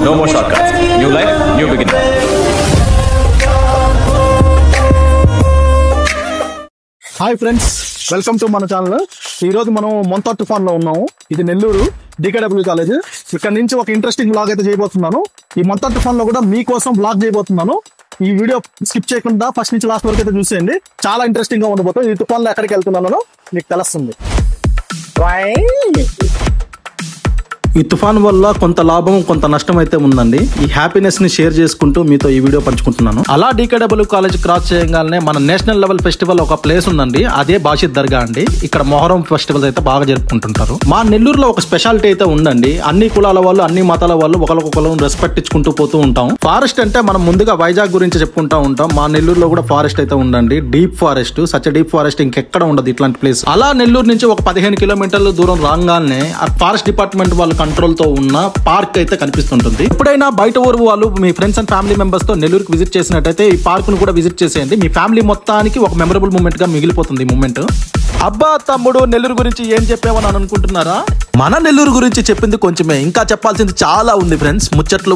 No more shortcuts. New life, new beginning. Hi friends, welcome to మన channel. ఈ రోజు మనం మొంతా తుఫాన్ లో ఉన్నాము. ఇది నెల్లూరు DKW కాలేజ్. ఇక్కడ నుంచి ఒక ఇంట్రెస్టింగ్ బ్లాగ్ అయితే చేయబోతున్నాను. ఈ మొంతా తుఫాన్ లో కూడా మీకోసం బ్లాగ్ చేయబోతున్నాను. ఈ వీడియో స్కిప్ చేయకుండా ఫస్ట్ నుంచి లాస్ట్ వరకు అయితే చూసేయండి. చాలా ఇంట్రెస్టింగ్ గా ఉండబోతుంది. ఈ తుఫాన్ లో ఎక్కడికి వెళ్తున్నానో మీకు తెలుస్తుంది. ఈ తుఫాన్ వల్ల కొంత లాభం కొంత నష్టం అయితే ఉందండి. ఈ హ్యాపీనెస్ ని షేర్ చేసుకుంటూ మీతో ఈ వీడియో పంచుకుంటున్నాను. అలా DKW కాలేజ్ క్రాస్ చేయగానే మన నేషనల్ లెవెల్ ఫెస్టివల్ ఒక ప్లేస్ ఉందండి. అదే బాషిద్ దర్గా అండి. ఇక్కడ మొహరం ఫెస్టివల్ అయితే బాగా జరుపుకుంటుంటారు. మా నెల్లూరులో ఒక స్పెషాలిటీ అయితే ఉందండి. అన్ని కులాల వాళ్ళు, అన్ని మతాల వాళ్ళు ఒకరికొకరు రెస్పెక్ట్ ఇచ్చుకుంటూ పోతూ ఉంటాం. ఫారెస్ట్ అంటే మనం ముందుగా వైజాగ్ గురించి చెప్పుకుంటూ ఉంటాం. మా నెల్లూరులో కూడా ఫారెస్ట్ అయితే ఉందండి. Deep forest, such deep forest ఇంకెక్కడ ఉండదు ఇట్లాంటి ప్లేస్. అలా నెల్లూరు నుంచి ఒక 15 కిలోమీటర్ల దూరం రాగానే ఆ ఫారెస్ట్ డిపార్ట్మెంట్ వాళ్ళు కంట్రోల్ తో ఉన్న పార్క్ అయితే కనిపిస్తుంటుంది. ఎప్పుడైనా బయట ఊరు వాళ్ళు మీ ఫ్రెండ్స్ అండ్ ఫ్యామిలీ మెంబర్స్ తో నెల్లూరుకి విజిట్ చేసినట్టయితే ఈ పార్క్ ను కూడా విజిట్ చేసేయండి. మీ ఫ్యామిలీ మొత్తానికి ఒక మెమరబుల్ మూమెంట్ గా మిగిలిపోతుంది ఈ మూమెంట్. అబ్బా తమ్ముడు, నెల్లూరు గురించి ఏం చెప్పావని అనుకుంటున్నారా? మన నెల్లూరు గురించి చెప్పింది కొంచెమే, ఇంకా చెప్పాల్సింది చాలా ఉంది ఫ్రెండ్స్. ముచ్చట్లు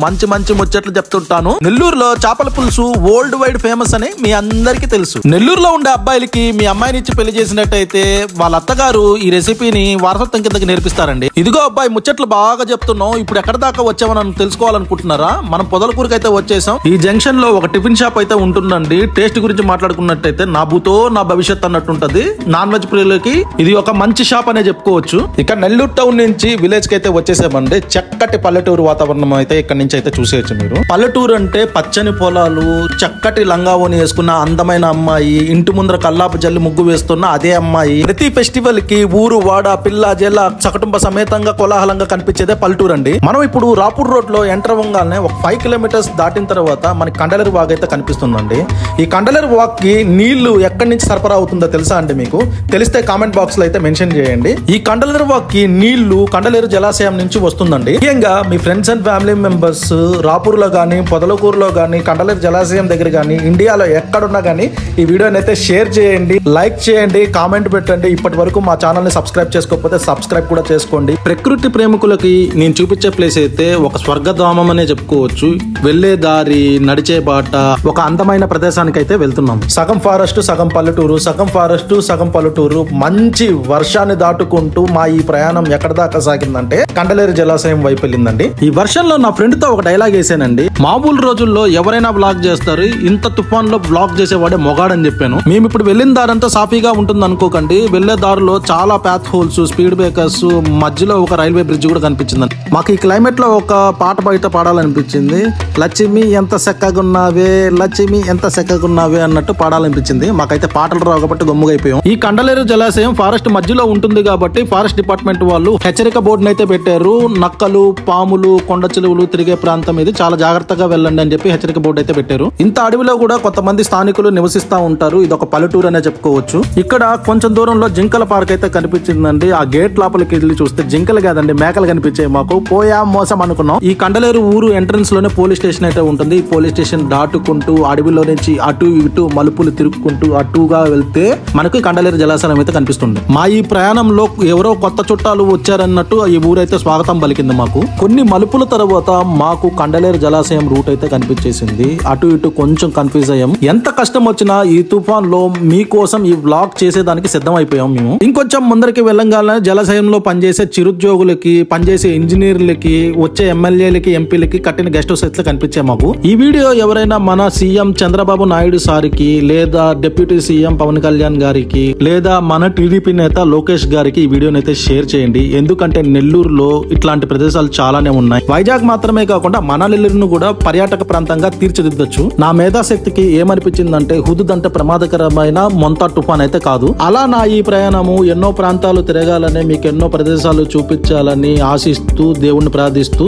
మంచి ముచ్చట్లు చెప్తుంటాను. నెల్లూరులో చేపల పులుసు వరల్డ్ వైడ్ ఫేమస్ అని మీ అందరికీ తెలుసు. నెల్లూరులో ఉండే అబ్బాయిలకి మీ అమ్మాయిని ఇచ్చి పెళ్లి చేసినట్టయితే వాళ్ళ అత్తగారు ఈ రెసిపీని వారసత్వం కిందకి నేర్పిస్తారండి. ఇదిగో అబ్బాయి, ముచ్చట్లు బాగా చెప్తున్నాం. ఇప్పుడు ఎక్కడ దాకా వచ్చామని తెలుసుకోవాలనుకుంటున్నారా? మనం పొదలకూరుకి అయితే వచ్చేసాం. ఈ జంక్షన్ లో ఒక టిఫిన్ షాప్ అయితే ఉంటుందండి. టేస్ట్ గురించి మాట్లాడుకున్నట్టయితే నా భూతో నా భవిష్యత్ అన్నట్టుంటది. నాన్ వెజ్ ప్రియులకి ఇది ఒక మంచి షాప్ అనే చెప్పుకోవచ్చు. ఇక నెల్లూరు టౌన్ నుంచి విలేజ్ కి అయితే వచ్చేసామండి. చక్కటి పల్లెటూరు వాతావరణం అయితే ఇక్కడ నుంచి అయితే చూసేయచ్చు మీరు. పల్లెటూరు అంటే పచ్చని పొలాలు, చక్కటి లంగావోని వేసుకున్న అందమైన అమ్మాయి, ఇంటి ముందర కల్లాపు జల్లి ముగ్గు వేస్తున్న అదే అమ్మాయి. ప్రతి ఫెస్టివల్ కి ఊరు వాడ పిల్ల జల్ల సకుటుంబ సమేతంగా కోలాహలంగా కనిపించేదే పల్లెటూరు అండి. మనం ఇప్పుడు రాపూర్ రోడ్ లో ఎంటర్ అవ్వగానే ఒక 5 కిలోమీటర్స్ దాటిన తర్వాత మనకి కండలేరు వాగ్ అయితే కనిపిస్తుందండి. ఈ కండలేరు వాగ్ కి నీళ్లు ఎక్కడి నుంచి సరఫరా అవుతుందో తెలుసా అండి? మీకు తెలిస్తే కామెంట్ బాక్స్ లో అయితే మెన్షన్ చేయండి. ఈ కండలేరు వాగ్ కి నీళ్లు కండలేరు జలాశయం నుంచి వస్తుందండి. ముఖ్యంగా మీ friends and family members Rapur లో గానీ, పొదలకూరులో గానీ, కండలేరు జలాశయం దగ్గర గానీ, ఇండియాలో ఎక్కడున్నా గానీ ఈ వీడియోని అయితే షేర్ చేయండి, లైక్ చేయండి, కామెంట్ పెట్టండి. ఇప్పటి వరకు మా ఛానల్ ని సబ్స్క్రైబ్ చేసుకోకపోతే సబ్స్క్రైబ్ కూడా చేసుకోండి. ప్రకృతి ప్రేమికులకి నేను చూపించే ప్లేస్ అయితే ఒక స్వర్గధామం అనే చెప్పుకోవచ్చు. వెళ్లే దారి, నడిచే బాట, ఒక అందమైన ప్రదేశానికి అయితే వెళ్తున్నాం. సగం ఫారెస్ట్ సగం పల్లెటూరు, సగం ఫారెస్ట్ సగం పల్లెటూరు. మంచి వర్షాన్ని దాటుకుంటూ మా ఈ ప్రయాణం ఎక్కడ దాకా సాగిందంటే కండలేరు జలాశయం వైపు వెళ్ళిందండి. ఈ వర్షంలో నా ఫ్రెండ్ తో ఒక డైలాగ్ వేసానండి. మామూలు రోజుల్లో ఎవరైనా బ్లాగ్ చేస్తారు, ఇంత తుఫాన్ లో బ్లాగ్ చేసేవాడే మొగాడని చెప్పాను. మేము ఇప్పుడు వెళ్ళిన దారంతా సాఫీగా ఉంటుంది అనుకోకండి. వెళ్లే దారిలో చాలా ప్యాత్ హోల్స్, స్పీడ్ బ్రేకర్స్, మధ్యలో ఒక రైల్వే బ్రిడ్జ్ కూడా కనిపించింది. మాకు ఈ క్లైమేట్ లో ఒక పాట బయట పాడాలనిపించింది. లక్ష్మి ఎంత సెక్కగున్నావే, లక్ష్మి ఎంత సెక్కగున్నావే అన్నట్టు పాడాలనిపించింది. మాకైతే పాటలు రావు కాబట్టి గమ్ముగా అయిపోయాం. ఈ కండలేరు జలాశయం ఫారెస్ట్ మధ్యలో ఉంటుంది కాబట్టి ఫారెస్ట్ డిపార్ట్మెంట్ వాళ్ళు హెచ్చరిక బోర్డును అయితే పెట్టారు. నక్కలు, పాములు, కొండ చిలువలు తిరిగే ప్రాంతం ఇది, చాలా జాగ్రత్తగా వెళ్ళండి అని చెప్పి హెచ్చరిక బోర్డు అయితే పెట్టారు. ఇంత అడవిలో కూడా కొంతమంది స్థానికులు నివసిస్తా ఉంటారు. ఇది ఒక పల్లెటూరు అనే చెప్పుకోవచ్చు. ఇక్కడ కొంచెం దూరంలో జింకల పార్క్ అయితే కనిపించిందండి. ఆ గేట్ లోపలికి వెళ్ళి చూస్తే జింకలు కాదండి, మేకలు కనిపించాయి. మాకు పోయా మోసం అనుకున్నాం. ఈ కండలేరు ఊరు ఎంట్రన్స్ లోనే పోలీస్ స్టేషన్ అయితే ఉంటుంది. ఈ పోలీస్ స్టేషన్ దాటుకుంటూ అడవిలో నుంచి అటు ఇటు మలుపులు తిరుగుకుంటూ అటుగా వెళ్తే మనకు కండలేరు జలాశయం అయితే కనిపిస్తుంది. మా ఈ ప్రయాణంలో ఎవరో కొత్త చుట్టాలు వచ్చారన్నట్టు ఈ ఊరైతే స్వాగతం పలికింది మాకు. కొన్ని మలుపుల తర్వాత మాకు కండలేరు జలాశయం రూట్ అయితే కనిపించేసింది. అటు ఇటు కొంచెం కన్ఫ్యూజ్ అయ్యాం. ఎంత కష్టం వచ్చినా ఈ తుఫాన్ లో మీకోసం ఈ వ్లాగ్ చేసేదానికి సిద్ధం అయిపోయాం మేము. ఇంకొంచెం ముందరికి వెళ్ళంగానే జలాశయంలో పనిచేసే చిరుద్యోగులకి, పనిచేసే ఇంజనీర్లకి, వచ్చే ఎమ్మెల్యేలకి, ఎంపీలకి కట్టిన గెస్ట్ హౌస్ అయితే కనిపించాయి మాకు. ఈ వీడియో ఎవరైనా మన సీఎం చంద్రబాబు నాయుడు సారికి, లేదా డిప్యూటీ సీఎం పవన్ కళ్యాణ్ గారికి, లేదా మన టీడీపీ నేత లోకేష్ గారికి ఈ వీడియోని అయితే షేర్ చేయండి. ఎందుకంటే నెల్లూరులో ఇట్లాంటి ప్రదేశాలు చాలానే ఉన్నాయి. వైజాగ్ మాత్రమే కాకుండా మన నెల్లూరును కూడా పర్యాటక ప్రాంతంగా తీర్చిదిద్దొచ్చు. నా మేధాశక్తికి ఏమనిపించిందంటే హుదూద్ అంటే ప్రమాదకరమైన మొంతా తుఫాన్ అయితే కాదు. అలా నా ఈ ప్రయాణము ఎన్నో ప్రాంతాలు తిరగాలని, మీకు ఎన్నో ప్రదేశాలు చూపించాలని ఆశిస్తూ, దేవుణ్ణి ప్రార్థిస్తూ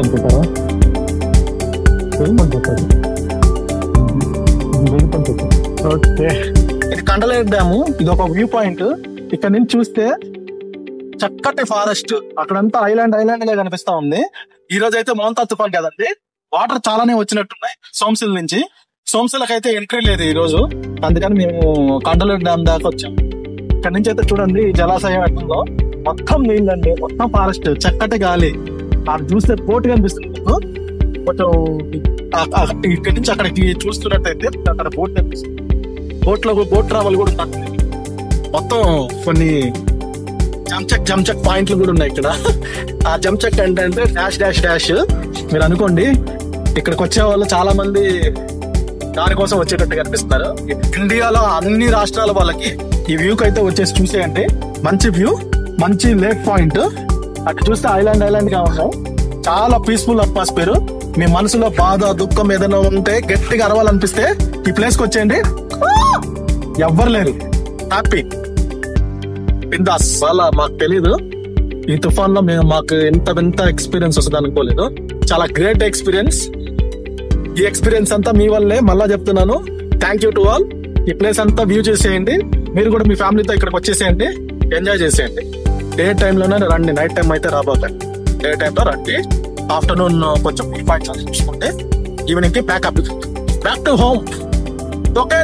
అనుకుంటారా? ఇది కండలేరు డ్యాము. ఇది ఒక వ్యూ పాయింట్. ఇక్కడ నుంచి చూస్తే చక్కటి ఫారెస్ట్, అక్కడంతా ఐలాండ్ గా కనిపిస్తా ఉంది. ఈ రోజు అయితే మొంతా తుఫాన్ కదండి, వాటర్ చాలానే వచ్చినట్టున్నాయి సోమశిల నుంచి. సోమశిలకు అయితే ఎంట్రీ లేదు ఈ రోజు, అందుకని మేము కండలూరు డ్యామ్ దాకా వచ్చాం. ఇక్కడ నుంచి అయితే చూడండి జలాశయం ఎట్టుందో, మొత్తం నీళ్ళండి, మొత్తం ఫారెస్ట్, చక్కటి గాలి. అది చూస్తే బోట్ కనిపిస్తుంది. కొంచెం ఇక్కడి నుంచి అక్కడికి చూస్తున్నట్టయితే అక్కడ బోట్ కనిపిస్తుంది. బోట్ ట్రావెల్ కూడా ఉంటుంది. మొత్తం కొన్ని జంచక్ పాయింట్లు కూడా ఉన్నాయి ఇక్కడ. ఆ జంచక్ ఏంటంటే డాష్ డాష్ డాష్. మీరు అనుకోండి, ఇక్కడికి వచ్చే వాళ్ళు చాలా మంది దానికోసం వచ్చేటట్టు కనిపిస్తున్నారు. ఇండియాలో అన్ని రాష్ట్రాల వాళ్ళకి ఈ వ్యూకి అయితే వచ్చేసి చూసేయండి. మంచి వ్యూ, మంచి లేక్ పాయింట్. అటు చూస్తే ఐలాండ్ గా ఉన్నాం. చాలా పీస్ఫుల్ అట్మాస్ఫియర్. మీ మనసులో బాధ దుఃఖం ఏదైనా ఉంటే, గట్టిగా అరవాలనిపిస్తే ఈ ప్లేస్ కి వచ్చేయండి. ఎవ్వరు లేరు, హ్యాపీ బిందాస్. అలా మాకు తెలీదు ఈ తుఫాన్ లో మాకు ఎంత ఎక్స్పీరియన్స్ వస్తుంది అనుకోలేదు. చాలా గ్రేట్ ఎక్స్పీరియన్స్. ఈ ఎక్స్పీరియన్స్ అంతా మీ వల్లే. మళ్ళా చెప్తున్నాను, థ్యాంక్ యూ టు ఆల్. ఈ ప్లేస్ అంతా వ్యూ చేసేయండి. మీరు కూడా మీ ఫ్యామిలీతో ఇక్కడికి వచ్చేసేయండి, ఎంజాయ్ చేసేయండి. డే టైమ్ లోనే రండి, నైట్ టైం అయితే రాబోకండి. డే టైమ్ లో రండి. ఆఫ్టర్నూన్ కొంచెం చూసుకుంటే ఈవినింగ్ కి బ్యాక్ టు హోమ్. ఓకే.